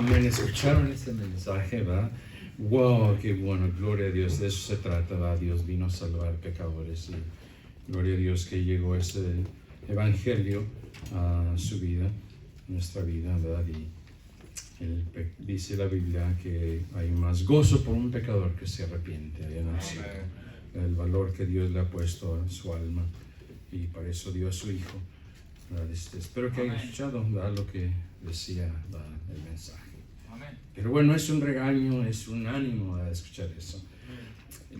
Amén. Escucharon este mensaje, ¿verdad? Wow, qué bueno, gloria a Dios. De eso se trata, ¿verdad? Dios vino a salvar pecadores y gloria a Dios que llegó ese evangelio a su vida, nuestra vida, ¿verdad? Y dice la Biblia que hay más gozo por un pecador que se arrepiente. El valor que Dios le ha puesto a su alma y para eso dio a su Hijo. Espero que hayan escuchado, ¿verdad? Lo que decía, ¿verdad? El mensaje. Pero bueno, es un regaño, es un ánimo a escuchar eso.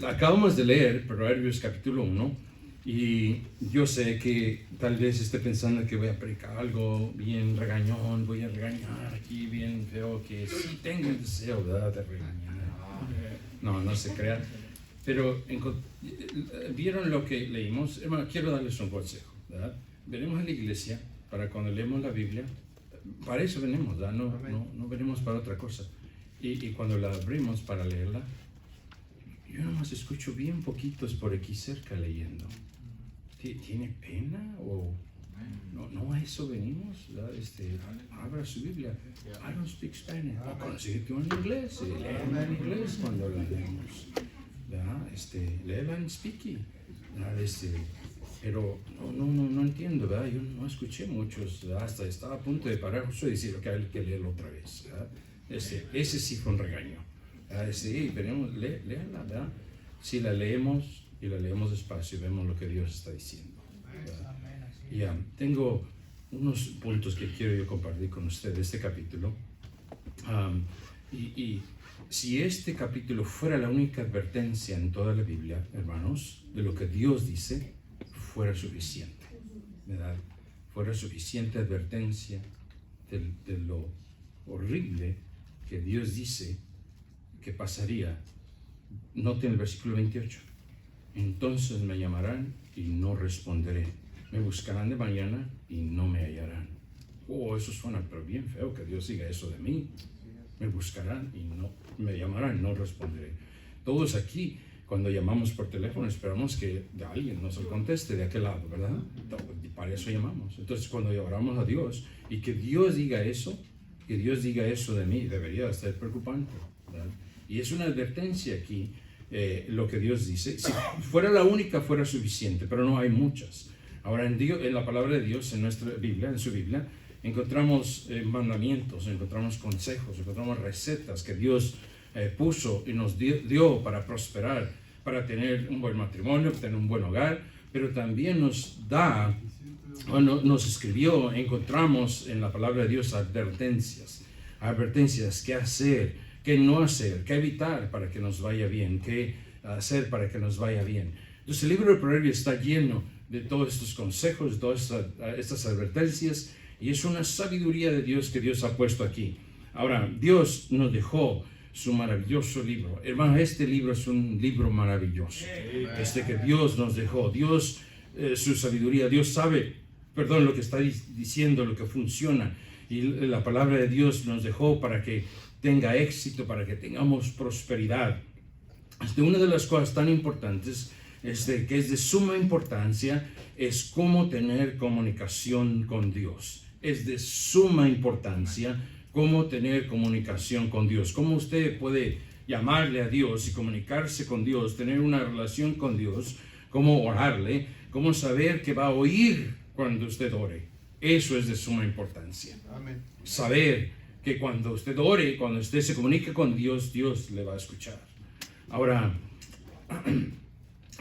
Acabamos de leer Proverbios capítulo 1 y yo sé que tal vez esté pensando que voy a predicar algo bien regañón, voy a regañar aquí bien feo, que sí tengo el deseo, ¿verdad? De regañar. No se crean. Pero vieron lo que leímos. Hermano, quiero darles un consejo, ¿verdad? Venimos a la iglesia para cuando leemos la Biblia, para eso venimos, ¿verdad? No venimos para otra cosa. Y cuando la abrimos para leerla, yo nomás escucho bien poquitos por aquí cerca leyendo. ¿Tiene pena? ¿O no a eso venimos? Abra su Biblia. I don't speak Spanish. O consíguete en inglés. Léela en inglés cuando la leemos. Léela en speaky. Pero no entiendo, ¿verdad? Yo no escuché muchos, ¿verdad? Hasta estaba a punto de parar justo y decir que hay que leerlo otra vez, ¿verdad? Ese sí fue un regaño. Léanla, ¿verdad? Si la leemos y la leemos despacio, vemos lo que Dios está diciendo, ¿verdad? Y tengo unos puntos que quiero yo compartir con ustedes de este capítulo. Y si este capítulo fuera la única advertencia en toda la Biblia, hermanos, de lo que Dios dice, fuera suficiente, ¿verdad? Fuera suficiente advertencia de lo horrible que Dios dice que pasaría. Noten el versículo 28. Entonces me llamarán y no responderé. Me buscarán de mañana y no me hallarán. Eso suena pero bien feo que Dios diga eso de mí. Me buscarán y no me llamarán y no responderé. Todos aquí, cuando llamamos por teléfono, esperamos que alguien nos lo conteste de aquel lado, ¿verdad? Para eso llamamos. Entonces, cuando oramos a Dios y que Dios diga eso de mí, debería estar preocupante, ¿verdad? Y es una advertencia aquí, lo que Dios dice. Si fuera la única, fuera suficiente, pero no hay muchas. Ahora, en la palabra de Dios, en nuestra Biblia, en su Biblia, encontramos mandamientos, encontramos consejos, encontramos recetas que Dios puso y nos dio para prosperar, para tener un buen matrimonio, tener un buen hogar, pero también nos escribió, encontramos en la palabra de Dios advertencias, qué hacer, qué no hacer, qué evitar para que nos vaya bien, qué hacer para que nos vaya bien. Entonces el libro de Proverbios está lleno de todos estos consejos, de todas estas advertencias, y es una sabiduría de Dios que Dios ha puesto aquí. Ahora, Dios nos dejó su maravilloso libro. Hermano, este libro es un libro maravilloso. Que Dios nos dejó. Dios, su sabiduría, Dios sabe, lo que está diciendo, lo que funciona. Y la palabra de Dios nos dejó para que tenga éxito, para que tengamos prosperidad. Una de las cosas tan importantes, que es de suma importancia, es cómo tener comunicación con Dios. Es de suma importancia cómo tener comunicación con Dios. Cómo usted puede llamarle a Dios y comunicarse con Dios, tener una relación con Dios, cómo orarle, cómo saber que va a oír cuando usted ore. Eso es de suma importancia. Amén. Saber que cuando usted ore, cuando usted se comunique con Dios, Dios le va a escuchar. Ahora,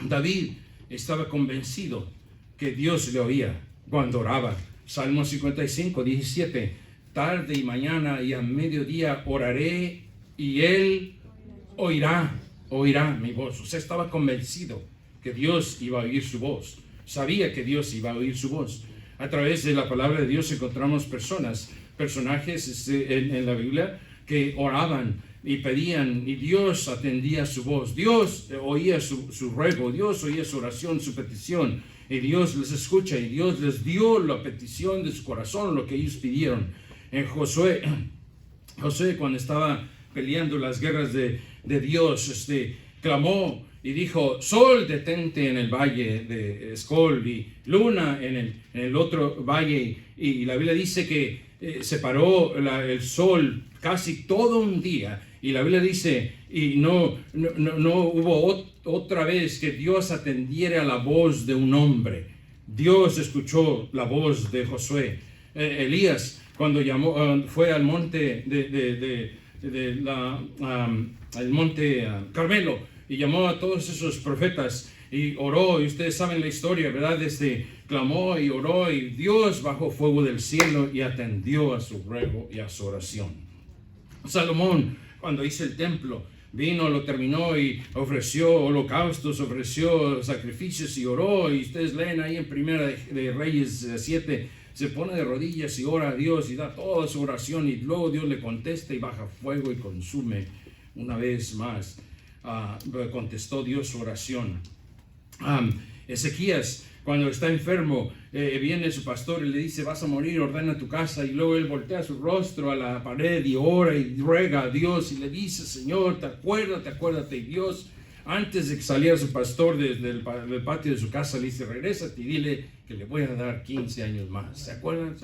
David estaba convencido que Dios le oía cuando oraba. Salmo 55, 17. Tarde y mañana y a mediodía oraré y Él oirá mi voz. Usted estaba convencido que Dios iba a oír su voz. Sabía que Dios iba a oír su voz. A través de la palabra de Dios encontramos personajes en la Biblia que oraban y pedían y Dios atendía su voz. Dios oía su ruego, Dios oía su oración, su petición. Y Dios les escucha y Dios les dio la petición de su corazón, lo que ellos pidieron. En Josué, cuando estaba peleando las guerras de Dios, clamó y dijo: Sol, detente en el valle de Escol, y luna en el otro valle. Y la Biblia dice que se paró el sol casi todo un día, y la Biblia dice, y no hubo otra vez que Dios atendiera a la voz de un hombre. Dios escuchó la voz de Josué. Elías, cuando fue al monte al monte Carmelo, y llamó a todos esos profetas y oró, y ustedes saben la historia, ¿verdad? Clamó y oró, y Dios bajó fuego del cielo y atendió a su ruego y a su oración. Salomón, cuando hizo el templo, vino, lo terminó y ofreció holocaustos, ofreció sacrificios y oró, y ustedes leen ahí en Primera de Reyes 7, se pone de rodillas y ora a Dios y da toda su oración, y luego Dios le contesta y baja fuego y consume una vez más. Contestó Dios su oración. Ezequías, cuando está enfermo, viene su pastor y le dice, vas a morir, ordena tu casa, y luego él voltea su rostro a la pared y ora y ruega a Dios y le dice, Señor, acuérdate, y Dios, antes de que saliera su pastor desde el patio de su casa, le dice, regrésate y dile que le voy a dar 15 años más. ¿Se acuerdan?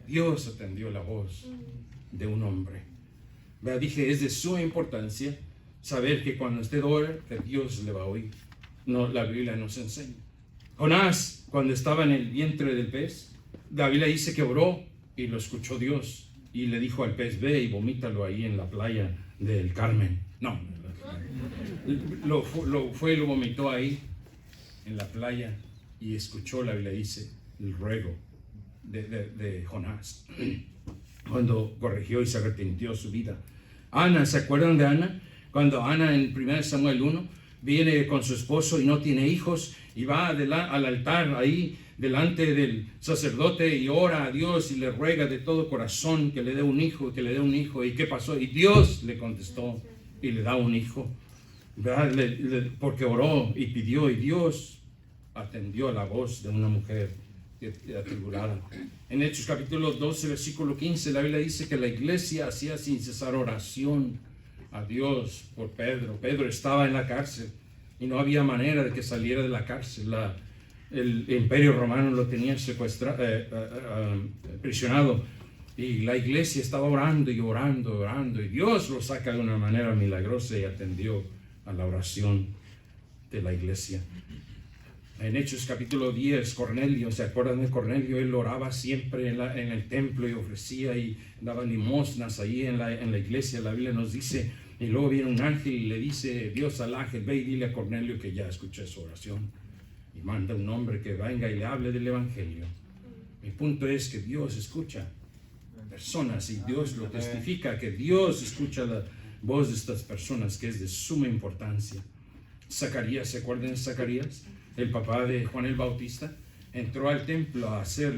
Dios atendió la voz de un hombre. Dije, es de suma importancia saber que cuando usted ora, que Dios le va a oír. No, la Biblia nos enseña. Jonás, cuando estaba en el vientre del pez, la Biblia dice que oró y lo escuchó Dios, y le dijo al pez, ve y vomítalo ahí en la playa del Carmen. No, lo vomitó ahí en la playa, y escuchó, la Biblia dice, el ruego de Jonás, cuando corrigió y se arrepintió su vida. Ana, ¿se acuerdan de Ana? Cuando Ana en 1 Samuel 1 viene con su esposo y no tiene hijos, y va al altar ahí delante del sacerdote y ora a Dios y le ruega de todo corazón que le dé un hijo, ¿Y qué pasó? Y Dios le contestó y le da un hijo, ¿verdad? Porque oró y pidió, y Dios atendió a la voz de una mujer atribulada. En Hechos capítulo 12, versículo 15, la Biblia dice que la iglesia hacía sin cesar oración a Dios por Pedro. Pedro estaba en la cárcel y no había manera de que saliera de la cárcel. El imperio romano lo tenía prisionado, y la iglesia estaba orando y Dios lo saca de una manera milagrosa y atendió a la oración de la iglesia. En Hechos capítulo 10, Cornelio, ¿se acuerdan de Cornelio? Él oraba siempre en el templo y ofrecía y daba limosnas ahí en la iglesia. La Biblia nos dice, y luego viene un ángel y le dice Dios al ángel, ve y dile a Cornelio que ya escuché su oración, y manda un hombre que venga y le hable del evangelio. Mi punto es que Dios escucha personas, y Dios lo testifica, que Dios escucha la voz de estas personas, que es de suma importancia. Zacarías, ¿se acuerdan de Zacarías? El papá de Juan el Bautista entró al templo a hacer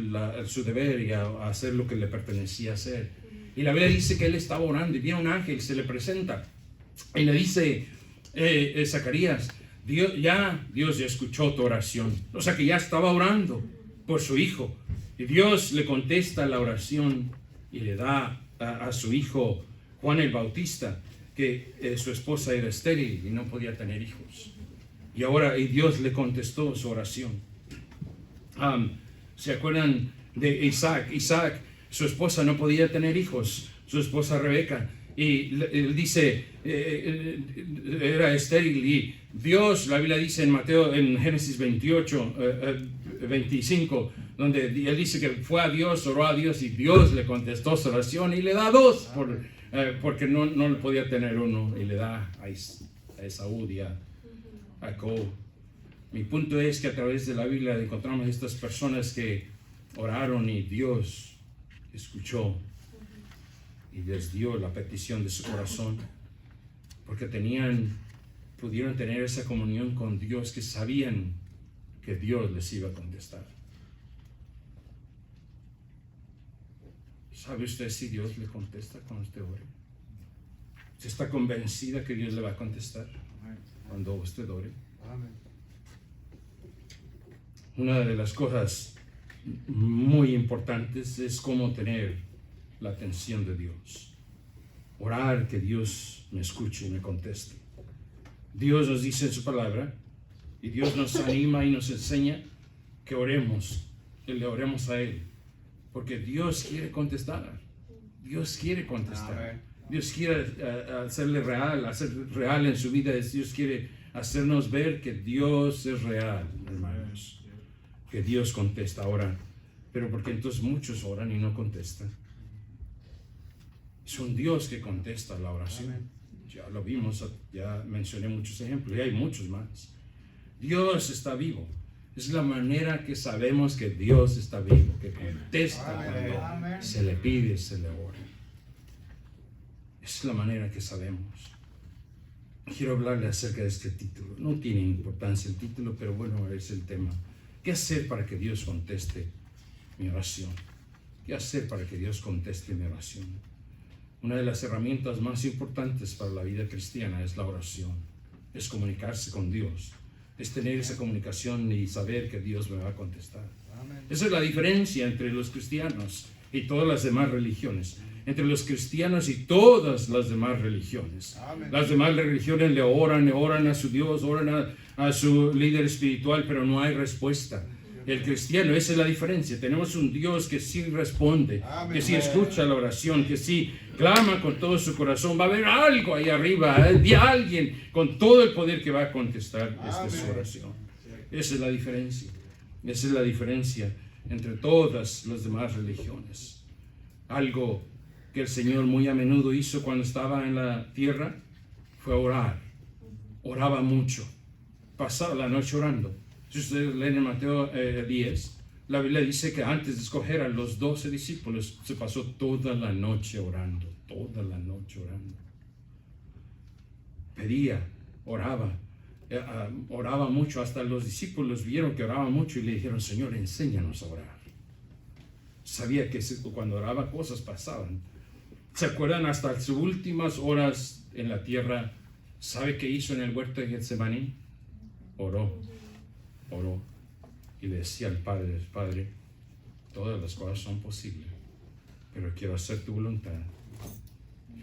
su deber y a hacer lo que le pertenecía hacer. Y la Biblia dice que él estaba orando y viene un ángel, se le presenta y le dice, Zacarías, Dios ya escuchó tu oración. O sea que ya estaba orando por su hijo. Y Dios le contesta la oración y le da a su hijo Juan el Bautista, que su esposa era estéril y no podía tener hijos. Y Dios le contestó su oración. ¿Se acuerdan de Isaac? Isaac, su esposa no podía tener hijos, su esposa Rebeca, y él dice, era estéril, y Dios, la Biblia dice en Génesis 28, 25, donde él dice que fue a Dios, oró a Dios, y Dios le contestó su oración y le da dos, porque no le podía tener uno, y le da a Esaú y a Jacob. Mi punto es que a través de la Biblia encontramos estas personas que oraron y Dios escuchó y les dio la petición de su corazón, porque pudieron tener esa comunión con Dios, que sabían que Dios les iba a contestar. ¿Sabe usted si Dios le contesta cuando usted ore? ¿Usted está convencida que Dios le va a contestar cuando usted ore? Una de las cosas muy importantes es cómo tener la atención de Dios. Orar que Dios me escuche y me conteste. Dios nos dice en su palabra, y Dios nos anima y nos enseña que oremos, que le oremos a Él, Porque Dios quiere contestar. Dios quiere contestar. Dios quiere hacer real en su vida. Dios quiere hacernos ver que Dios es real, hermanos. Que Dios contesta ahora. Pero porque entonces muchos oran y no contestan. Es un Dios que contesta la oración. Ya lo vimos, ya mencioné muchos ejemplos y hay muchos más. Dios está vivo. Es la manera que sabemos que Dios está vivo, que contesta cuando se le pide, se le ora. Es la manera que sabemos. Quiero hablarle acerca de este título. No tiene importancia el título, pero bueno, es el tema. ¿Qué hacer para que Dios conteste mi oración? ¿Qué hacer para que Dios conteste mi oración? Una de las herramientas más importantes para la vida cristiana es la oración. Es comunicarse con Dios. Es tener esa comunicación y saber que Dios me va a contestar. Esa es la diferencia entre los cristianos y todas las demás religiones. Entre los cristianos y todas las demás religiones. Las demás religiones le oran a su Dios, oran a su líder espiritual, pero no hay respuesta. El cristiano, esa es la diferencia. Tenemos un Dios que sí responde, que sí escucha la oración, que sí clama con todo su corazón. Va a haber algo ahí arriba, de alguien con todo el poder que va a contestar su oración. Esa es la diferencia. Esa es la diferencia entre todas las demás religiones. Algo que el Señor muy a menudo hizo cuando estaba en la tierra fue orar. Oraba mucho. Pasaba la noche orando. Si ustedes leen en Mateo 10, la Biblia dice que antes de escoger a los 12 discípulos, se pasó toda la noche orando. Toda la noche orando. Pedía, oraba. Oraba mucho. Hasta los discípulos vieron que oraba mucho y le dijeron: Señor, enséñanos a orar. Sabía que cuando oraba cosas pasaban. ¿Se acuerdan? Hasta sus últimas horas en la tierra, ¿sabe qué hizo en el huerto de Getsemaní? Oró y le decía al Padre: Padre, todas las cosas son posibles, pero quiero hacer tu voluntad.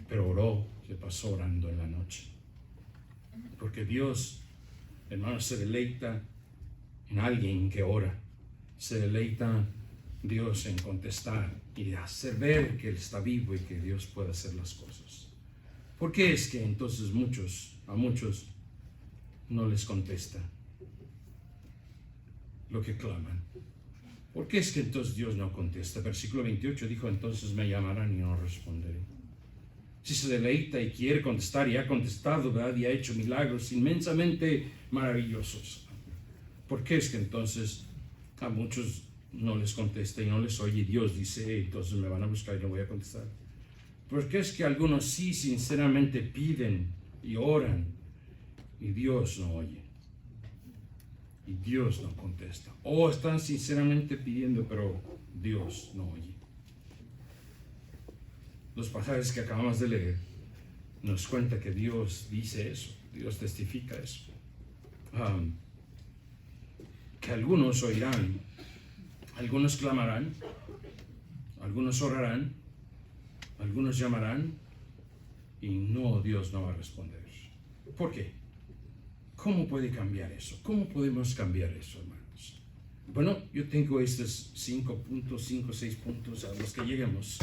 Pero oró, se pasó orando en la noche. Porque Dios, hermanos, se deleita en alguien que ora. Se deleita Dios en contestar y hacer ver que Él está vivo y que Dios puede hacer las cosas. ¿Por qué es que entonces a muchos no les contesta lo que claman? ¿Por qué es que entonces Dios no contesta? Versículo 28 dijo: entonces me llamarán y no responderé. Si se deleita y quiere contestar, y ha contestado, ¿verdad? Y ha hecho milagros inmensamente maravillosos, ¿por qué es que entonces a muchos no les contesta y no les oye? Dios dice: entonces me van a buscar y no voy a contestar. ¿Por qué es que algunos sí sinceramente piden y oran y Dios no oye? Y Dios no contesta. O están sinceramente pidiendo, pero Dios no oye. Los pasajes que acabamos de leer nos cuenta que Dios dice eso. Dios testifica eso. Que algunos oirán, algunos clamarán, algunos orarán, algunos llamarán, y Dios no va a responder. ¿Por qué? ¿Cómo puede cambiar eso? ¿Cómo podemos cambiar eso, hermanos? Bueno, yo tengo estos 5 o 6 puntos a los que lleguemos.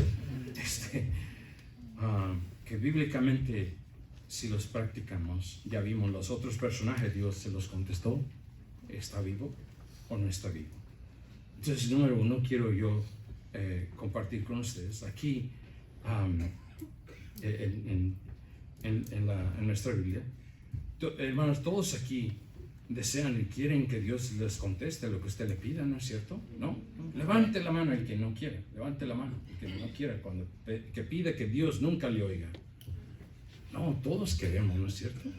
Que bíblicamente, si los practicamos, ya vimos los otros personajes, Dios se los contestó: ¿está vivo o no está vivo? Entonces, número 1, quiero yo compartir con ustedes aquí en nuestra Biblia. Hermanos, todos aquí desean y quieren que Dios les conteste lo que usted le pida, ¿no es cierto? ¿No? Levante la mano el que no quiere. Levante la mano el que no quiera, que pida que Dios nunca le oiga. No, todos queremos, ¿no es cierto?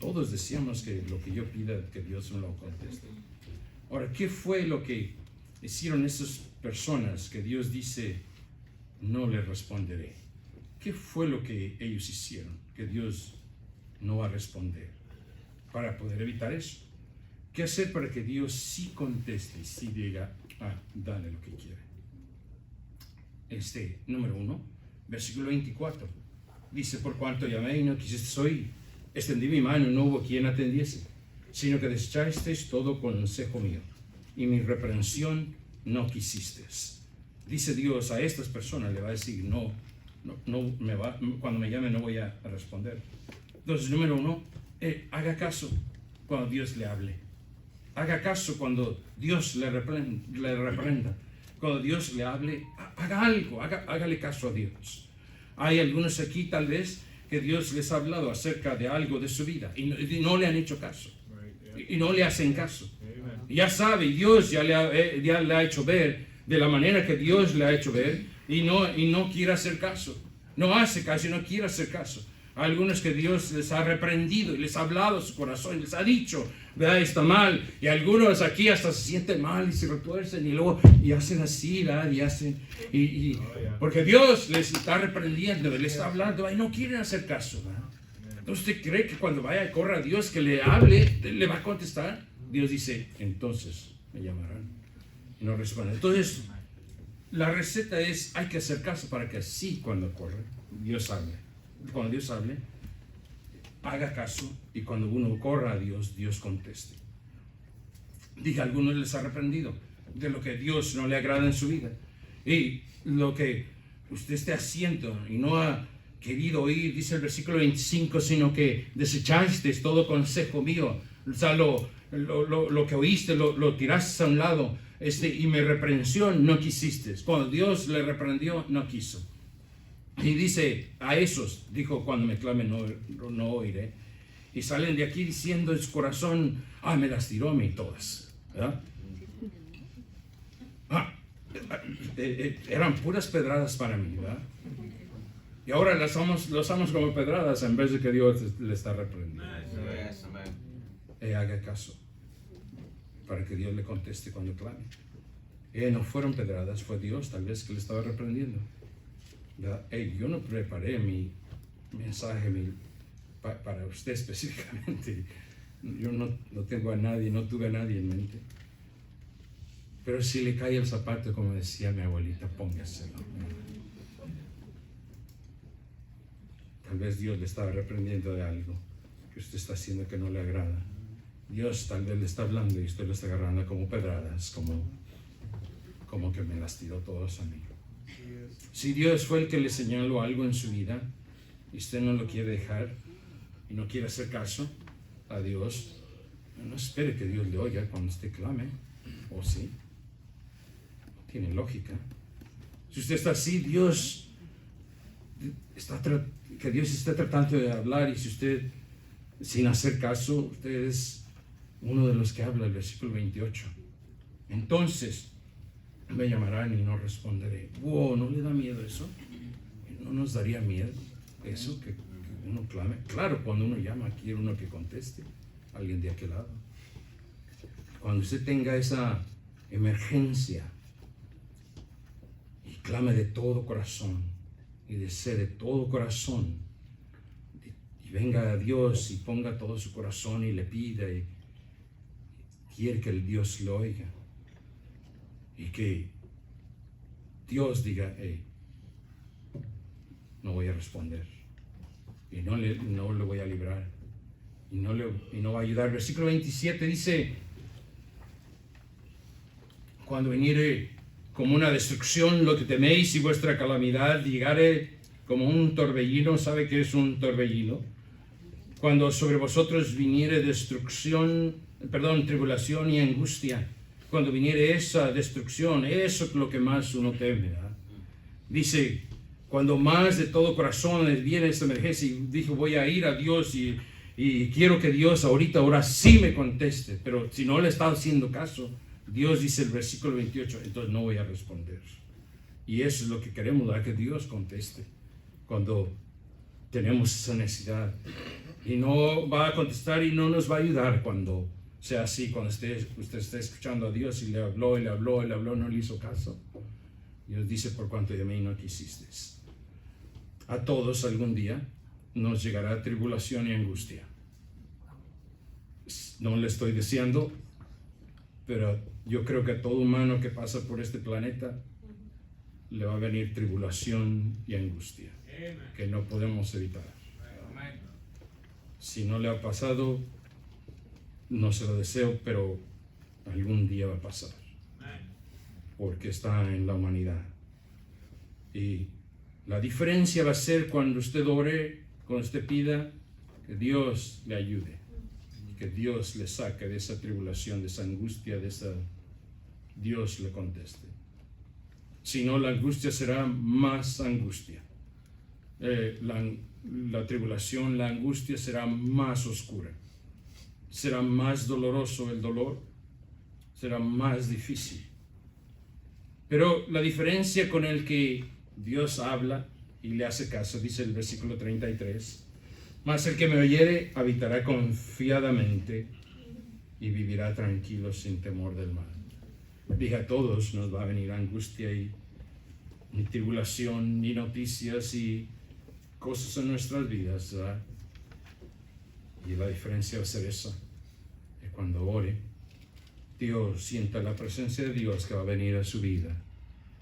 Todos deseamos que lo que yo pida, que Dios me lo conteste. Ahora, ¿qué fue lo que hicieron esas personas que Dios dice: no le responderé? ¿Qué fue lo que ellos hicieron que Dios no va a responder? Para poder evitar eso, ¿qué hacer para que Dios sí conteste y sí diga: dale lo que quiere? Número 1, versículo 24, dice: por cuanto llamé y no quisiste oír, extendí mi mano y no hubo quien atendiese, sino que desechasteis todo consejo mío, y mi reprensión no quisisteis. dice Dios a estas personas, le va a decir, cuando me llame no voy a responder. Entonces, número uno, haga caso cuando Dios le hable. Haga caso cuando Dios le reprenda. Cuando Dios le hable, haga algo, hágale caso a Dios. Hay algunos aquí tal vez que Dios les ha hablado acerca de algo de su vida y no le han hecho caso. Y no le hacen caso. Ya sabe, Dios ya le ha hecho ver de la manera que Dios le ha hecho ver y no quiere hacer caso. No hace caso y no quiere hacer caso. A algunos que Dios les ha reprendido y les ha hablado a su corazón, les ha dicho, ¿verdad? Está mal. Y algunos aquí hasta se sienten mal y se retuercen y luego hacen así, ¿verdad? Y hacen, porque Dios les está reprendiendo, les está hablando y no quieren hacer caso, ¿verdad? Entonces, ¿usted cree que cuando vaya y corra a Dios que le hable, le va a contestar? Dios dice, entonces me llamarán. Y no responden. Entonces, la receta es, hay que hacer caso para que así cuando corre, Dios hable. Cuando Dios hable, haga caso y cuando uno corra a Dios, Dios conteste. Diga, a algunos les ha reprendido de lo que Dios no le agrada en su vida. Y lo que usted esté haciendo y no ha querido oír, dice el versículo 25, sino que desechaste todo consejo mío. O sea, lo que oíste, lo tiraste a un lado, y mi reprensión no quisiste. Cuando Dios le reprendió, no quiso. Y dice a esos, dijo, cuando me clamen no oiré. Y salen de aquí diciendo en su corazón, me las tiró a mí todas, ¿verdad? Eran puras pedradas para mí, ¿verdad? Y ahora las usamos como pedradas en vez de que Dios le está reprendiendo. Haga caso para que Dios le conteste cuando clame. No fueron pedradas, fue Dios tal vez que le estaba reprendiendo. Yo no preparé mi mensaje para usted específicamente. Yo no tengo a nadie, no tuve a nadie en mente. Pero si le cae el zapato, como decía mi abuelita, póngaselo. Tal vez Dios le estaba reprendiendo de algo que usted está haciendo que no le agrada. Dios tal vez le está hablando y usted lo está agarrando como pedradas, como que me las tiró todos a mí. Si Dios fue el que le señaló algo en su vida y usted no lo quiere dejar y no quiere hacer caso a Dios, no espere que Dios le oiga cuando usted clame, o sí. Tiene lógica. Si usted está así, que Dios está tratando de hablar y si usted, sin hacer caso, usted es uno de los que habla el versículo 28. Entonces me llamarán y no responderé. ¿No le da miedo eso? ¿No nos daría miedo eso que uno clame? Claro, cuando uno llama, quiere uno que conteste, alguien de aquel lado. Cuando usted tenga esa emergencia y clame de todo corazón y desee de todo corazón y venga a Dios y ponga todo su corazón y le pida y quiere que el Dios lo oiga y que Dios diga, no voy a responder y no le voy a librar y no va a ayudar. Versículo 27 dice, cuando viniere como una destrucción lo que teméis y vuestra calamidad llegare como un torbellino. ¿Sabe qué es un torbellino? Cuando sobre vosotros viniere tribulación y angustia, cuando viniere esa destrucción, eso es lo que más uno teme, ¿verdad? Dice, cuando más de todo corazón les viene esta emergencia y dijo, voy a ir a Dios y quiero que Dios ahora sí me conteste, pero si no le está haciendo caso, Dios dice el versículo 28, entonces no voy a responder. Y eso es lo que queremos, ¿verdad? Que Dios conteste cuando tenemos esa necesidad. Y no va a contestar y no nos va a ayudar cuando sea así, cuando usted esté escuchando a Dios y le habló, no le hizo caso. Dios dice, por cuanto de mí no quisiste. A todos algún día nos llegará tribulación y angustia. No le estoy deseando, pero yo creo que a todo humano que pasa por este planeta le va a venir tribulación y angustia que no podemos evitar. Si no le ha pasado, no se lo deseo, pero algún día va a pasar, porque está en la humanidad. Y la diferencia va a ser cuando usted ore, cuando usted pida que Dios le ayude, que Dios le saque de esa tribulación, de esa angustia, Dios le conteste. Si no, la angustia será más angustia. La tribulación, la angustia será más oscura. Será más doloroso el dolor. Será más difícil. Pero la diferencia con el que Dios habla y le hace caso, dice el versículo 33, mas el que me oyere habitará confiadamente y vivirá tranquilo sin temor del mal. Dije, a todos nos va a venir angustia y tribulación y noticias y cosas en nuestras vidas, ¿verdad? Y la diferencia va a ser esa, que cuando ore, Dios sienta la presencia de Dios que va a venir a su vida.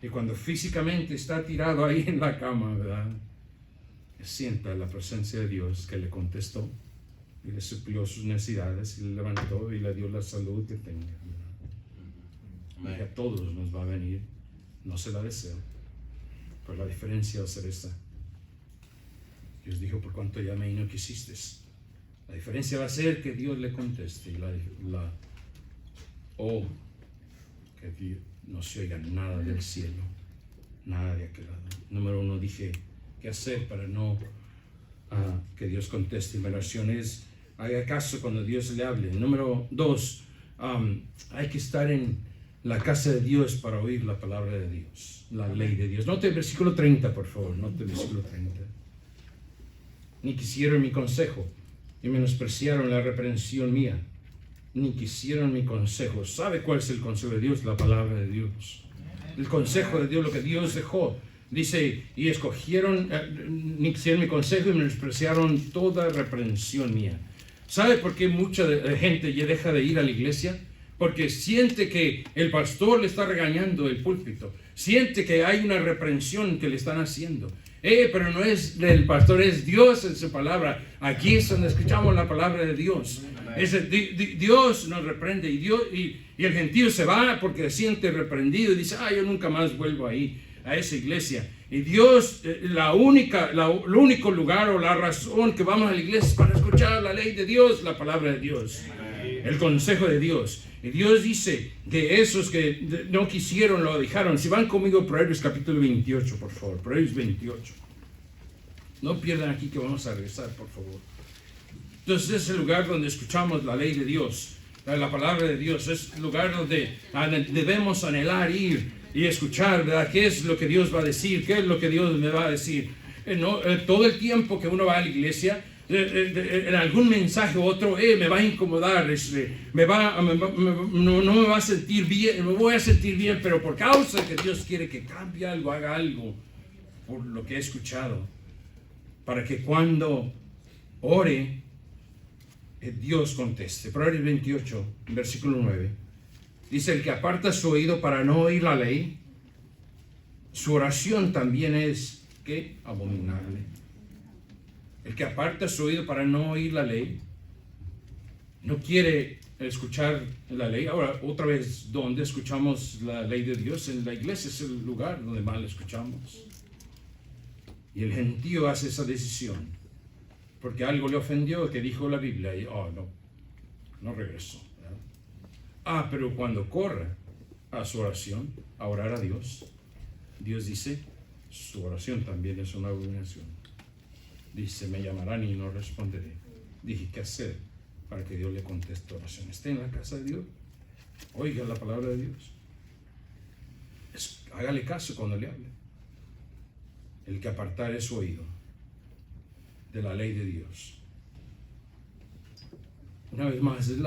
Y cuando físicamente está tirado ahí en la cama, ¿verdad? Sienta la presencia de Dios que le contestó y le suplió sus necesidades y le levantó y le dio la salud que tenga, ¿verdad? Y a todos nos va a venir, no se la deseo, pero la diferencia va a ser esta. Dios dijo, por cuanto llamé y no quisiste. La diferencia va a ser que Dios le conteste y que Dios no se oiga nada del cielo, nada de aquel lado. Número 1, dije, ¿qué hacer para no que Dios conteste? Mi oración es, haga caso cuando Dios le hable. Número 2, hay que estar en la casa de Dios para oír la palabra de Dios, la ley de Dios. Note el versículo 30, por favor, note el versículo 30. Ni quisieron mi consejo, y menospreciaron la reprensión mía, ni quisieron mi consejo. ¿Sabe cuál es el consejo de Dios? La palabra de Dios. El consejo de Dios, lo que Dios dejó. Dice, y escogieron, ni quisieron mi consejo y menospreciaron toda reprensión mía. ¿Sabe por qué mucha gente ya deja de ir a la iglesia? Porque siente que el pastor le está regañando el púlpito. Siente que hay una reprensión que le están haciendo. Pero no es del pastor, es Dios en su palabra. Aquí es donde escuchamos la palabra de Dios. Dios nos reprende y el gentío se va porque se siente reprendido y dice, yo nunca más vuelvo ahí a esa iglesia. Y Dios, el único lugar o la razón que vamos a la iglesia es para escuchar la ley de Dios, la palabra de Dios, el consejo de Dios. Y Dios dice que esos que no quisieron lo dejaron. Si van conmigo a Proverbios capítulo 28, por favor, Proverbios 28. No pierdan aquí que vamos a regresar, por favor. Entonces es el lugar donde escuchamos la ley de Dios, la palabra de Dios. Es el lugar donde debemos anhelar ir y escuchar, ¿verdad? ¿Qué es lo que Dios va a decir? ¿Qué es lo que Dios me va a decir? Todo el tiempo que uno va a la iglesia, en algún mensaje u otro, me va a incomodar, no me va a sentir bien, me voy a sentir bien, pero por causa de que Dios quiere que cambie algo, haga algo, por lo que he escuchado, para que cuando ore, Dios conteste. Proverbios 28, versículo 9. Dice, el que aparta su oído para no oír la ley, su oración también es, ¿qué? Abominable. El que aparta su oído para no oír la ley, no quiere escuchar la ley. Ahora, otra vez, ¿dónde escuchamos la ley de Dios? En la iglesia es el lugar donde más la escuchamos. Y el gentío hace esa decisión, porque algo le ofendió que dijo la Biblia, y no regresó. Pero cuando corra a su oración, a orar a Dios, Dios dice, su oración también es una abominación. Dice, me llamarán y no responderé. Dije, ¿qué hacer para que Dios le conteste oración? Esté en la casa de Dios, oiga la palabra de Dios, hágale caso cuando le hable. El que apartare su oído de la ley de Dios. Una vez más, es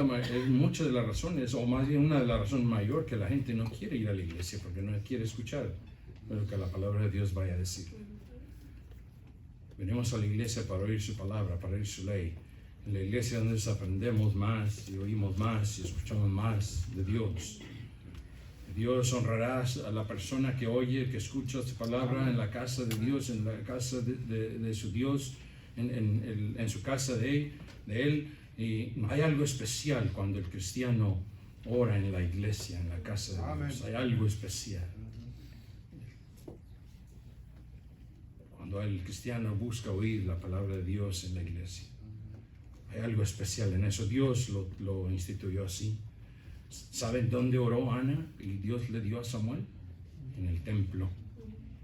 muchas de las razones, o más bien una de las razones mayor que la gente no quiere ir a la iglesia, porque no quiere escuchar lo que la palabra de Dios vaya a decir. Venimos a la iglesia para oír su palabra, para oír su ley. En la iglesia donde aprendemos más y oímos más y escuchamos más de Dios. Dios honrará a la persona que oye, que escucha su palabra en la casa de Dios, en la casa de su Dios, en su casa de Él. Y hay algo especial cuando el cristiano ora en la iglesia, en la casa de Dios. Hay algo especial. cuando el cristiano busca oír la palabra de Dios en la iglesia. Hay algo especial en eso. Dios lo instituyó así. ¿Saben dónde oró Ana y Dios le dio a Samuel? En el templo,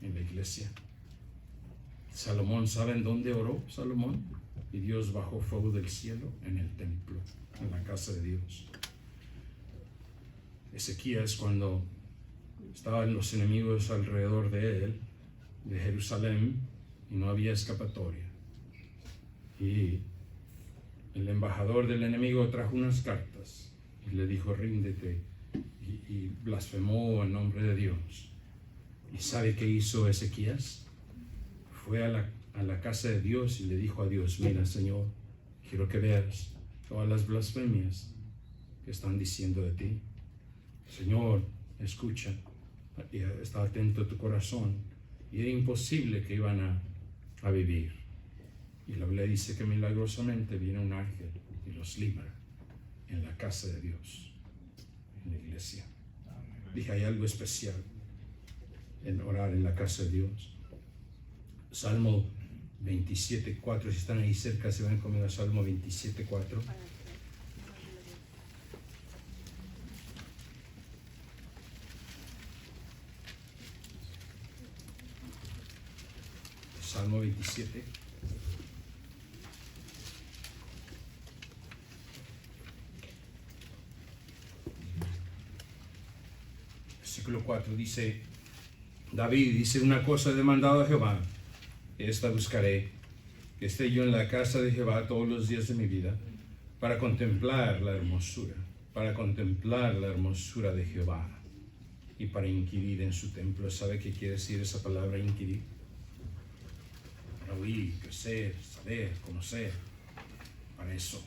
en la iglesia. Salomón, ¿saben dónde oró Salomón? Y Dios bajó fuego del cielo en el templo, en la casa de Dios. Ezequías, cuando estaban los enemigos alrededor de él, de Jerusalén, y no había escapatoria. Y el embajador del enemigo trajo unas cartas y le dijo, ríndete, y blasfemó en nombre de Dios. ¿Y sabe qué hizo Ezequías? Fue a la casa de Dios y le dijo a Dios, mira, Señor, quiero que veas todas las blasfemias que están diciendo de ti. Señor, escucha, y está atento a tu corazón. Y era imposible que iban a vivir. Y la Biblia dice que milagrosamente viene un ángel y los libra en la casa de Dios, en la iglesia. Dije, hay algo especial en orar en la casa de Dios. Salmo 27:4, si están ahí cerca, se van conmigo a Salmo 27:4. Salmo 27. Versículo 4 dice, David dice, una cosa he demandado a Jehová, esta buscaré, que esté yo en la casa de Jehová todos los días de mi vida, para contemplar la hermosura de Jehová, y para inquirir en su templo. ¿Sabe qué quiere decir esa palabra inquirir? Para oír, crecer, saber, conocer, para eso.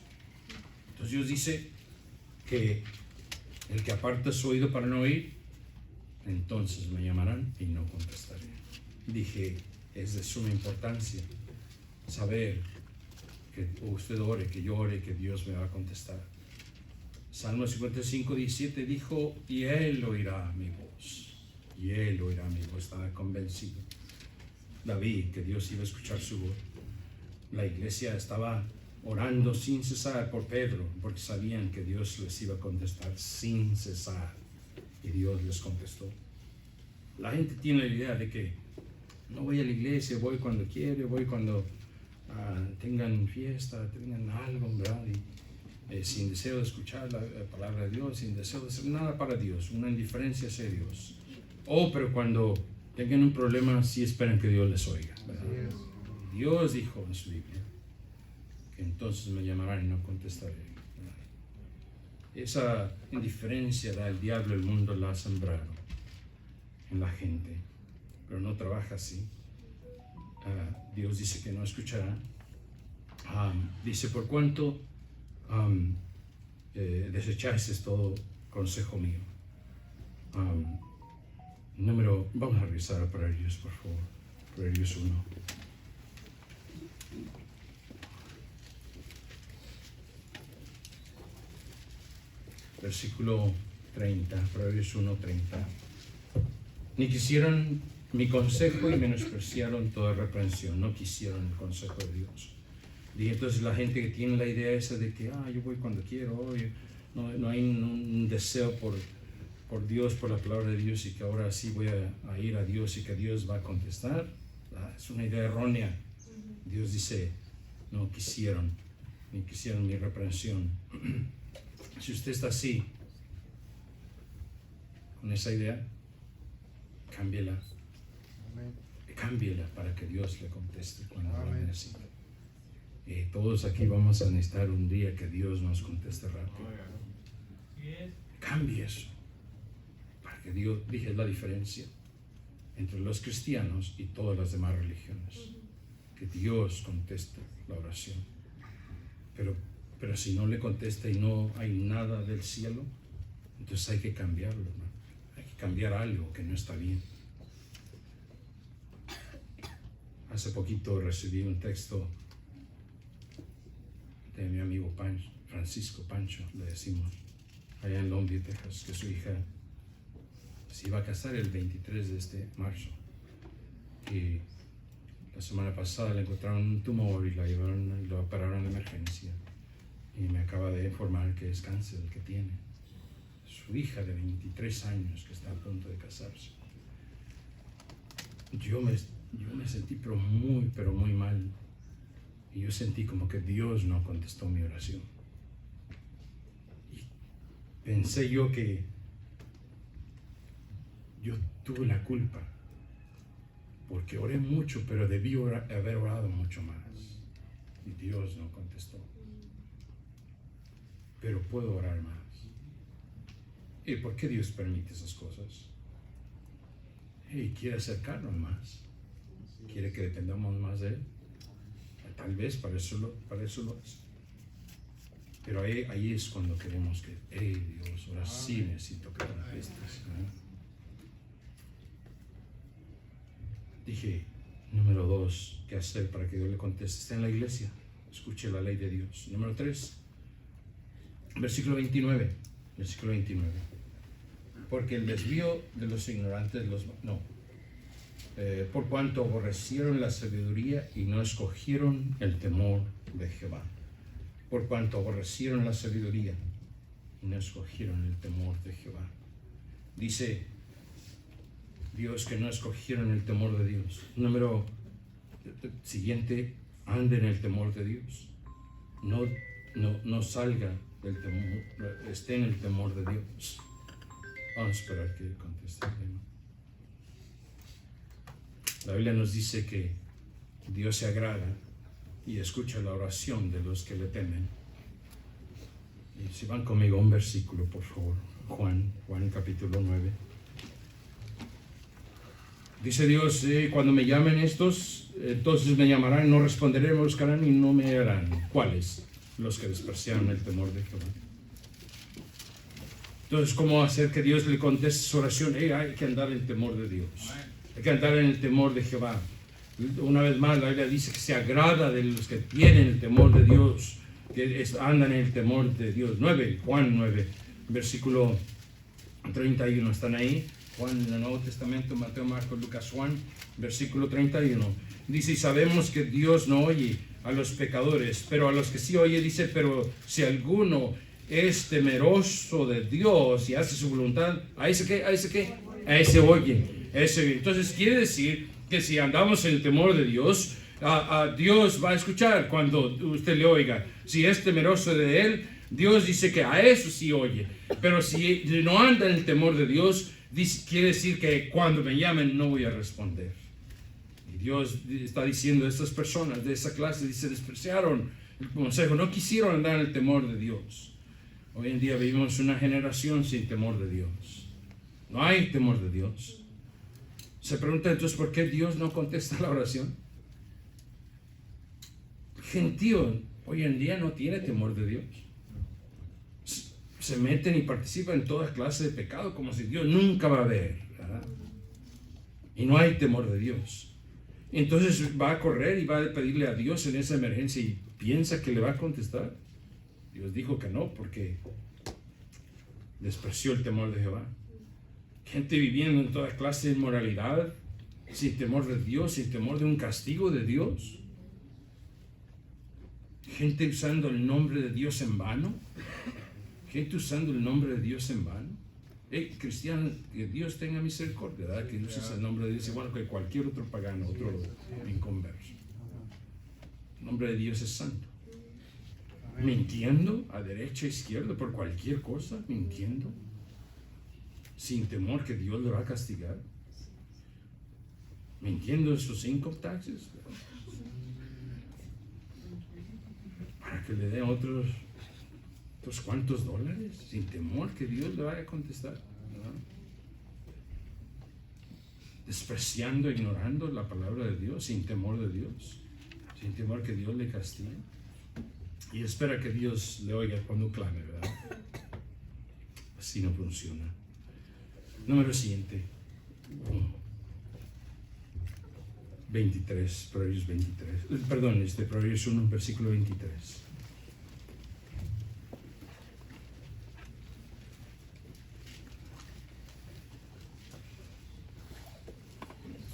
Entonces Dios dice que el que aparta su oído para no oír, entonces me llamarán y no contestaré. Dije, es de suma importancia saber que usted ore, que yo ore, que Dios me va a contestar. Salmo 55:17 dijo, y Él oirá mi voz, y Él oirá mi voz. Estaba convencido David que Dios iba a escuchar su voz. La iglesia estaba orando sin cesar por Pedro, porque sabían que Dios les iba a contestar sin cesar, y Dios les contestó. La gente tiene la idea de que no voy a la iglesia, voy cuando quiero, voy cuando tengan fiesta, tengan algo, ¿verdad? Y sin deseo de escuchar la palabra de Dios, sin deseo de hacer nada para Dios, una indiferencia hacia Dios. Pero cuando tengan un problema, sí esperan que Dios les oiga, ¿verdad? Dios dijo en su Biblia que entonces me llamarán y no contestaré, ¿verdad? Esa indiferencia da el diablo, el mundo la ha sembrado en la gente, pero no trabaja así. Dios dice que no escuchará. Dice, por cuanto desechaste todo consejo mío. Vamos a revisar a Proverbios, por favor. Proverbios 1. Versículo 30, Proverbios 1:30. Ni quisieron mi consejo y menospreciaron toda reprensión. No quisieron el consejo de Dios. Y entonces la gente que tiene la idea esa de que yo voy cuando quiero, no hay un deseo por Dios, por la palabra de Dios, y que ahora sí voy a ir a Dios y que Dios va a contestar, es una idea errónea. Dios dice, no quisieron, ni quisieron mi reprensión. Si usted está así, con esa idea, cámbiela. Cámbiela para que Dios le conteste cuando lo necesite. Todos aquí vamos a necesitar un día que Dios nos conteste rápido. Cambie eso. Para que Dios, dije la diferencia entre los cristianos y todas las demás religiones. Que Dios conteste la oración. Pero si no le contesta y no hay nada del cielo, entonces hay que cambiarlo, ¿no? Hay que cambiar algo que no está bien. Hace poquito recibí un texto de mi amigo Francisco Pancho, le decimos, allá en Longview, Texas, que su hija se iba a casar el 23 de este marzo. Y La semana pasada le encontraron un tumor y lo operaron de emergencia. Y me acaba de informar que es cáncer el que tiene. Su hija de 23 años que está a punto de casarse. Yo me sentí pero muy mal. Y yo sentí como que Dios no contestó mi oración. Y pensé yo que yo tuve la culpa. Porque oré mucho, pero debí haber orado mucho más. Y Dios no contestó. Pero puedo orar más. ¿Y por qué Dios permite esas cosas? Y quiere acercarnos más. Quiere que dependamos más de Él. Tal vez para eso lo hace. Pero ahí es cuando queremos que, Dios, ahora sí necesito que contestes. Dije, número 2, ¿qué hacer para que Dios le conteste? Está en la iglesia. Escuche la ley de Dios. Número 3, versículo 29. Versículo 29. Porque el desvío de los ignorantes por cuanto aborrecieron la sabiduría y no escogieron el temor de Jehová. Por cuanto aborrecieron la sabiduría y no escogieron el temor de Jehová. Dice Dios que no escogieron el temor de Dios. Número siguiente, ande en el temor de Dios. No salga del temor, esté en el temor de Dios. Vamos a esperar que conteste. La Biblia nos dice que Dios se agrada y escucha la oración de los que le temen. Y si van conmigo a un versículo, por favor. Juan capítulo 9. Dice Dios, cuando me llamen estos, entonces me llamarán, no responderé, me buscarán y no me hallarán. ¿Cuáles? Los que despreciaron el temor de Jehová. Entonces, ¿cómo hacer que Dios le conteste su oración? Hay que andar en el temor de Dios. Hay que andar en el temor de Jehová. Una vez más, la Biblia dice que se agrada de los que tienen el temor de Dios, que andan en el temor de Dios. Juan 9, versículo 31. ¿Están ahí? Juan, en el Nuevo Testamento, Mateo, Marcos, Lucas, Juan, versículo 31. Dice, y sabemos que Dios no oye a los pecadores, pero a los que sí oye, dice, pero si alguno es temeroso de Dios y hace su voluntad, ¿a ese qué? ¿A ese oye? Entonces quiere decir que si andamos en el temor de Dios, Dios va a escuchar cuando usted le oiga. Si es temeroso de Él, Dios dice que a eso sí oye. Pero si no anda en el temor de Dios, quiere decir que cuando me llamen no voy a responder. Y Dios está diciendo a estas personas de esa clase, dice, despreciaron el consejo, no quisieron andar en el temor de Dios. Hoy en día vivimos una generación sin temor de Dios. No hay temor de Dios. Se pregunta entonces, ¿por qué Dios no contesta la oración? Gentío hoy en día no tiene temor de Dios. Se meten y participan en toda clase de pecado como si Dios nunca va a ver, ¿verdad? Y no hay temor de Dios. Entonces va a correr y va a pedirle a Dios en esa emergencia y piensa que le va a contestar. Dios dijo que no, porque despreció el temor de Jehová. Gente viviendo en toda clase de inmoralidad, sin temor de Dios, sin temor de un castigo de Dios. Gente usando el nombre de Dios en vano. Gente usando el nombre de Dios en vano. Cristiano, que Dios tenga misericordia, ¿verdad? Que uses el nombre de Dios igual que cualquier otro pagano, otro inconverso. El nombre de Dios es santo. Mintiendo a derecha e izquierda por cualquier cosa, mintiendo, sin temor que Dios le va a castigar. Mintiendo en sus income taxes, para que le den otros cuantos dólares, sin temor que Dios le vaya a contestar, ¿verdad? Despreciando, ignorando la palabra de Dios, sin temor de Dios, sin temor que Dios le castigue. Y espera que Dios le oiga cuando clame, ¿verdad? Así no funciona. Número siguiente. 23, Proverbios 23. Perdón, Proverbios 1, versículo 23.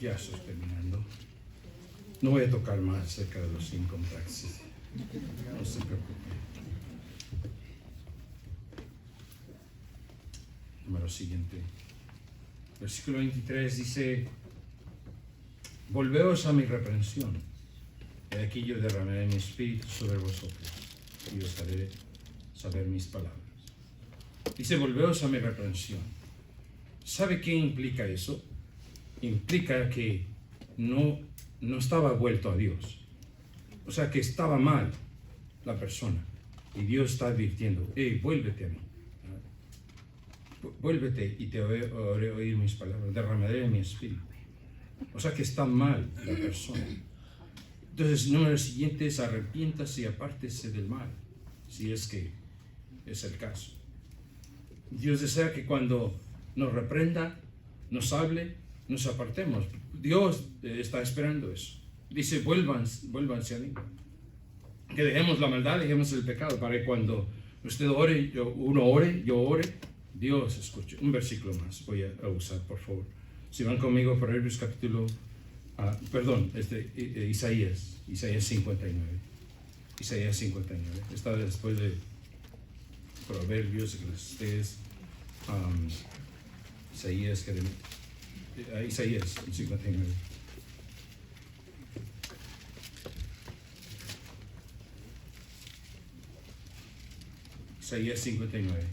Ya estoy terminando. No voy a tocar más acerca de los income taxes. No se preocupe. Número siguiente. Versículo 23 dice: volveos a mi reprensión. He aquí yo derramaré mi espíritu sobre vosotros y os haré saber mis palabras. Dice: volveos a mi reprensión. ¿Sabe qué implica eso? Implica que no estaba vuelto a Dios. O sea, que estaba mal la persona. Y Dios está advirtiendo: hey, vuélvete a mí. Vuélvete y te haré oír mis palabras. Derramaré mi espíritu. O sea, que está mal la persona. Entonces, número siguiente es: arrepiéntase y apártese del mal, si es que es el caso. Dios desea que cuando nos reprenda, nos hable, nos apartemos. Dios está esperando eso. Dice: vuélvanse a mí. Que dejemos la maldad, dejemos el pecado, para que cuando usted ore, uno ore, yo ore, Dios escuche. Un versículo más voy a usar, por favor. Si van conmigo, Proverbios capítulo, Isaías 59. Isaías 59. Está después de Proverbios, Eclesiastés, Isaías 59. Isaías 59.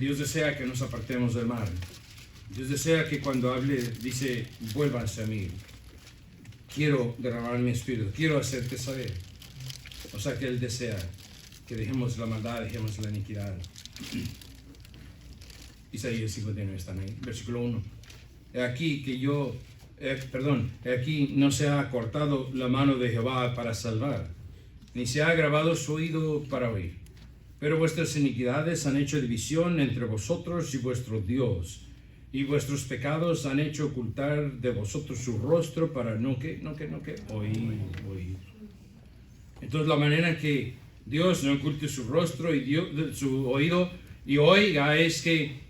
Dios desea que nos apartemos del mal. Dios desea que cuando hable, dice: vuélvanse a mí. Quiero derramar mi espíritu, quiero hacerte saber. O sea que Él desea que dejemos la maldad, dejemos la iniquidad. Isaías 59 están ahí. Versículo 1. He aquí no se ha cortado la mano de Jehová para salvar, ni se ha agravado su oído para oír. Pero vuestras iniquidades han hecho división entre vosotros y vuestro Dios, y vuestros pecados han hecho ocultar de vosotros su rostro para no oír. Entonces, la manera que Dios no oculte su rostro y su oído y oiga es que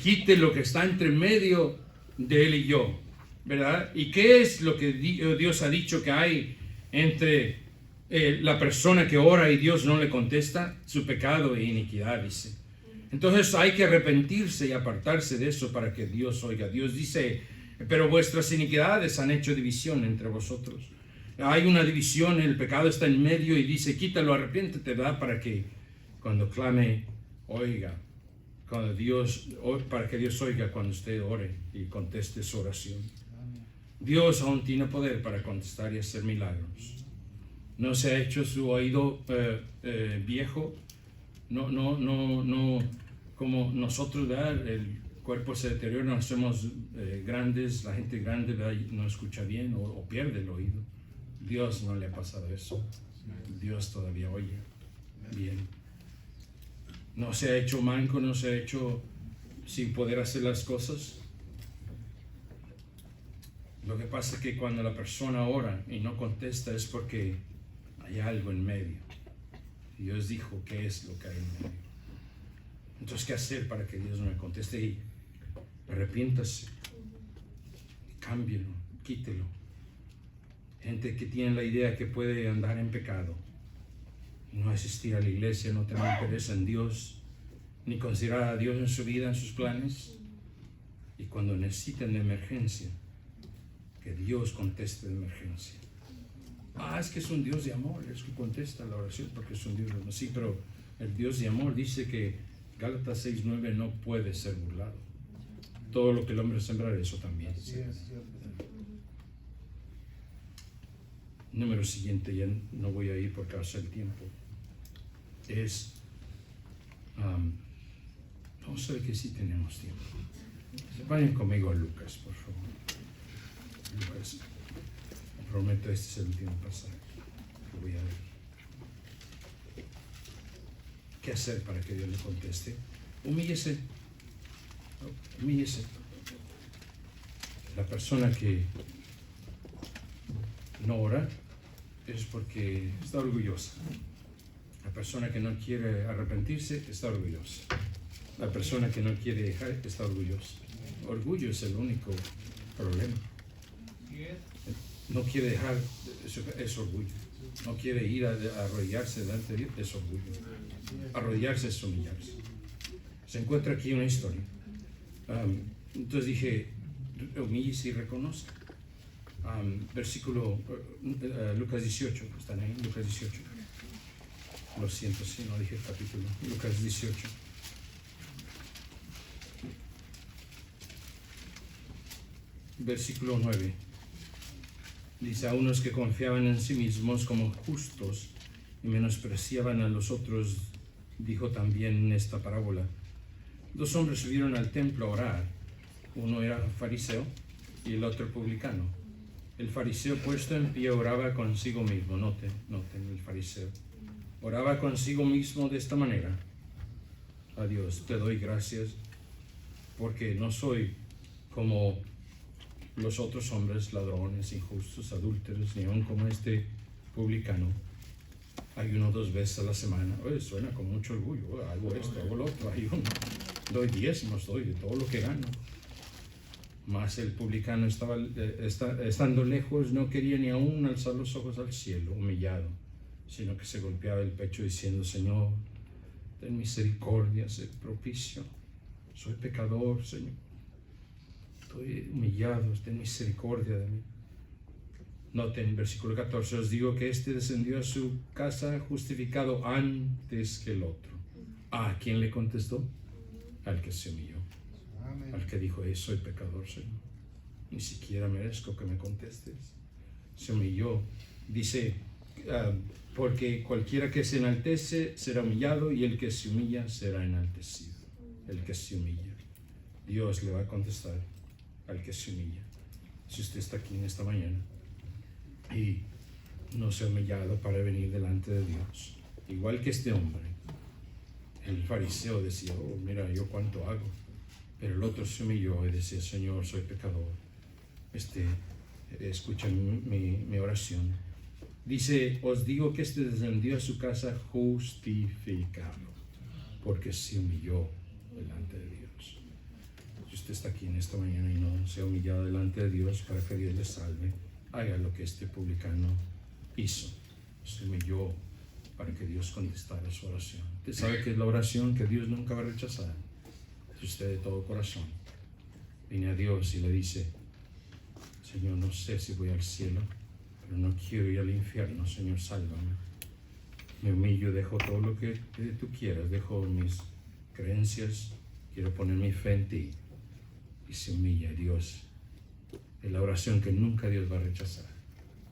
quite lo que está entre medio de Él y yo, ¿verdad? ¿Y qué es lo que Dios ha dicho que hay entre la persona que ora y Dios no le contesta? Su pecado e iniquidad, dice. Entonces hay que arrepentirse y apartarse de eso para que Dios oiga. Dios dice: pero vuestras iniquidades han hecho división entre vosotros. Hay una división, el pecado está en medio y dice: quítalo, arrepiéntete, ¿verdad? Para que cuando clame, oiga. Para que Dios oiga cuando usted ore y conteste su oración. Dios aún tiene poder para contestar y hacer milagros. No se ha hecho su oído viejo. No, como nosotros, ¿verdad? El cuerpo se deteriora, nos hacemos grandes, la gente grande, ¿verdad? No escucha bien o pierde el oído. Dios no le ha pasado eso. Dios todavía oye bien. No se ha hecho manco, no se ha hecho sin poder hacer las cosas. Lo que pasa es que cuando la persona ora y no contesta es porque hay algo en medio. Dios dijo qué es lo que hay en medio. Entonces, ¿qué hacer para que Dios no me conteste? Y arrepiéntase, cámbielo, quítelo. Gente que tiene la idea que puede andar en pecado, no asistir a la iglesia, no tener interés en Dios, ni considerar a Dios en su vida, en sus planes. Y cuando necesiten de emergencia, que Dios conteste de emergencia. Es que es un Dios de amor, es que contesta la oración porque es un Dios de amor. Sí, pero el Dios de amor dice que Gálatas 6:9 no puede ser burlado. Todo lo que el hombre sembra, eso también. Número siguiente, ya no voy a ir por causa del tiempo. Vamos a ver que sí tenemos tiempo. Vayan conmigo a Lucas, por favor. Lucas. Prometo, este es el último pasaje que voy a ver. ¿Qué hacer para que Dios le conteste? Humíllese. Humíllese. La persona que no ora es porque está orgullosa. La persona que no quiere arrepentirse está orgullosa. La persona que no quiere dejar está orgullosa. Orgullo es el único problema. No quiere dejar, es orgullo. No quiere ir a arrodillarse delante de Dios, es orgullo. Arrodillarse es humillarse. Se encuentra aquí una historia. Entonces dije, humíllese y reconozca. Versículo Lucas 18, están ahí, Lucas 18. Lo siento si no dije el capítulo. Lucas 18. Versículo 9. Dice: a unos que confiaban en sí mismos como justos y menospreciaban a los otros, dijo también en esta parábola. 2 hombres subieron al templo a orar. Uno era fariseo y el otro publicano. El fariseo, puesto en pie, oraba consigo mismo. Noten el fariseo. Oraba consigo mismo de esta manera: a Dios te doy gracias porque no soy como los otros hombres, ladrones, injustos, adúlteros, ni aun como este publicano. Ayuno 2 veces a la semana. Oye, suena con mucho orgullo. Hago esto, hago lo otro, ayuno. Doy diezmos, doy de todo lo que gano. Mas el publicano estando lejos, no quería ni aún alzar los ojos al cielo, humillado, sino que se golpeaba el pecho diciendo: Señor, ten misericordia, sé propicio. Soy pecador, Señor. Estoy humillado, ten misericordia de mí. Noten, versículo 14, os digo que este descendió a su casa justificado antes que el otro. ¿A quién le contestó? Al que se humilló. Amén. Al que dijo: soy pecador, Señor. Ni siquiera merezco que me contestes. Se humilló. Dice, porque cualquiera que se enaltece será humillado, y el que se humilla será enaltecido. El que se humilla. Dios le va a contestar al que se humilla. Si usted está aquí en esta mañana y no se ha humillado para venir delante de Dios, igual que este hombre, el fariseo decía: mira, yo cuánto hago, pero el otro se humilló y decía: Señor, soy pecador, escucha mi oración. Dice: os digo que este descendió a su casa justificado, porque se humilló delante de Dios. Si usted está aquí en esta mañana y no se ha humillado delante de Dios para que Dios le salve, haga lo que este publicano hizo. Se humilló para que Dios contestara su oración. Usted sabe que es la oración que Dios nunca va a rechazar. Si usted de todo corazón viene a Dios y le dice: Señor, no sé si voy al cielo, pero no quiero ir al infierno, Señor, sálvame. Me humillo, dejo todo lo que tú quieras, dejo mis creencias, quiero poner mi fe en ti. Y se humilla a Dios. Es la oración que nunca Dios va a rechazar: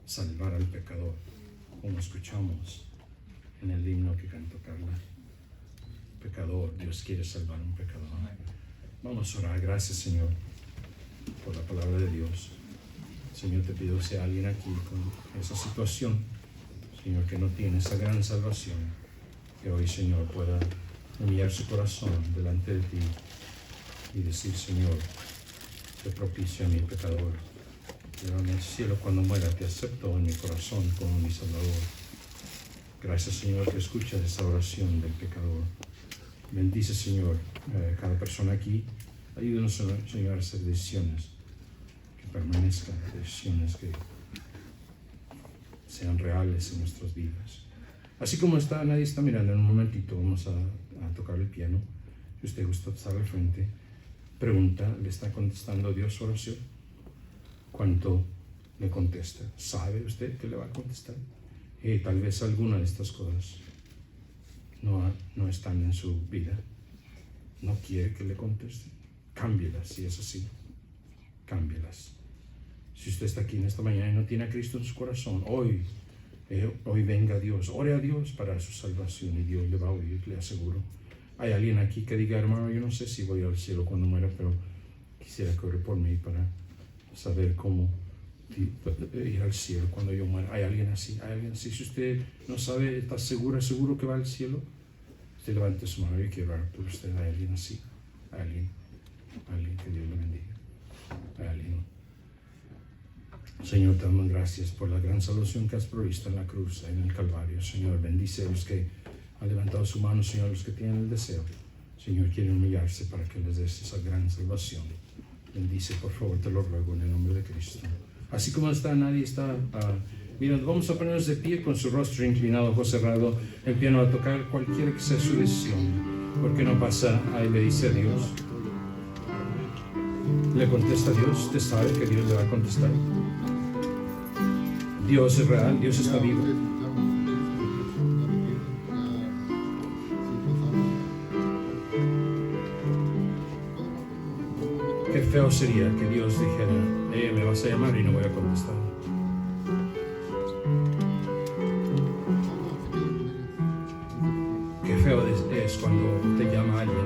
salvar al pecador, como escuchamos en el himno que cantó Carla. Pecador, Dios quiere salvar a un pecador. Vamos a orar. Gracias, Señor, por la palabra de Dios. Señor, te pido, si hay alguien aquí con esa situación, Señor, que no tiene esa gran salvación, que hoy, Señor, pueda humillar su corazón delante de ti y decir: Señor, te propicio a mi pecador. Pero en el cielo, cuando muera, te acepto en mi corazón como mi Salvador. Gracias, Señor, que escuchas esa oración del pecador. Bendice, Señor, cada persona aquí. Ayúdanos, Señor, a hacer decisiones que permanezcan, decisiones que sean reales en nuestras vidas. Así como nadie está mirando, en un momentito vamos a tocar el piano. Si usted gusta estar al frente, pregunta: ¿le está contestando Dios su oración? ¿Cuánto le contesta? ¿Sabe usted que le va a contestar? Tal vez alguna de estas cosas no están en su vida. No quiere que le conteste. Cámbielas si es así. Cámbielas. Si usted está aquí en esta mañana y no tiene a Cristo en su corazón, hoy venga a Dios, ore a Dios para su salvación, y Dios le va a oír, le aseguro. Hay alguien aquí que diga: hermano, yo no sé si voy al cielo cuando muera, pero quisiera que ore por mí para saber cómo ir al cielo cuando yo muera. ¿Hay alguien así? ¿Hay alguien así? Si usted no sabe, está seguro que va al cielo, usted levante su mano y quiero orar por usted. ¿Hay alguien así? ¿Hay alguien? Que Dios le bendiga. ¿Hay alguien? Señor, te damos gracias por la gran salvación que has provisto en la cruz, en el Calvario. Señor, bendice a los que han levantado su mano, Señor, los que tienen el deseo. Señor, quieren humillarse para que les des esa gran salvación. Bendice, por favor, te lo ruego en el nombre de Cristo. Así como está, nadie está... mira, vamos a ponernos de pie con su rostro inclinado, ojos cerrados, el piano a tocar cualquiera que sea su decisión. ¿Por qué no pasa ahí le dice a Dios? Le contesta a Dios, usted sabe que Dios le va a contestar. Dios es real, Dios está vivo. Qué feo sería que Dios dijera, me vas a llamar y no voy a contestar. Qué feo es cuando te llama alguien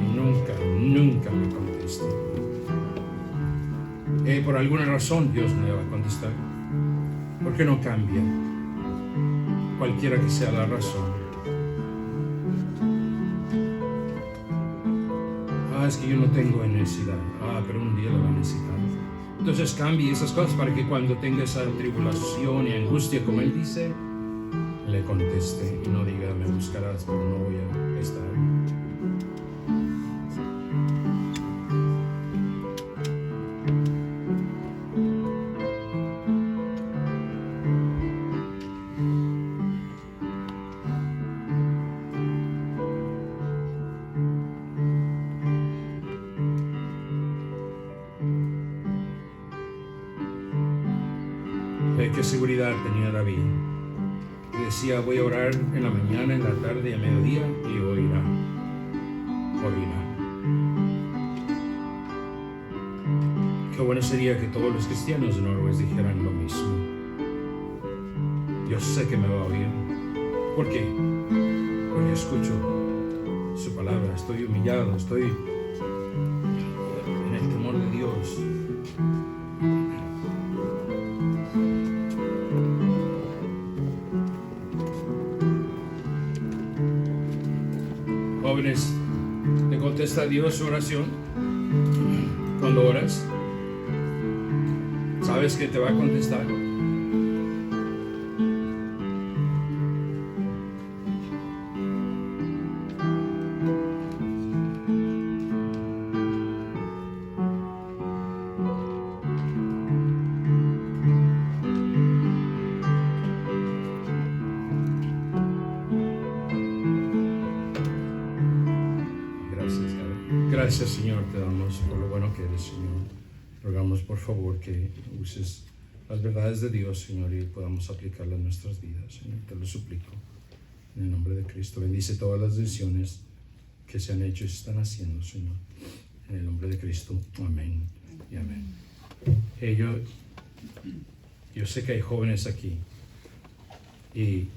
y nunca me contesta. Por alguna razón Dios no le va a contestar. ¿Por qué no cambia? Cualquiera que sea la razón. Es que yo no tengo necesidad. Pero un día lo va a necesitar. Entonces cambie esas cosas para que cuando tenga esa tribulación y angustia, como Él dice, le conteste y no diga, me buscarás, pero no voy a estar. ¿Qué seguridad tenía David? Decía, voy a orar en la mañana, en la tarde y a mediodía y oirá. Qué bueno sería que todos los cristianos de Norwest dijeran lo mismo. Yo sé que me va a oír. ¿Por qué? Porque escucho su palabra, estoy humillado, estoy en el temor de Dios. Jóvenes, ¿te contesta Dios su oración cuando oras? ¿Sabes que te va a contestar? Gracias, Señor, te damos por lo bueno que eres, Señor. Rogamos, por favor, que uses las verdades de Dios, Señor, y podamos aplicarlas en nuestras vidas, Señor. Te lo suplico. En el nombre de Cristo, bendice todas las decisiones que se han hecho y se están haciendo, Señor. En el nombre de Cristo, amén y amén. Yo sé que hay jóvenes aquí y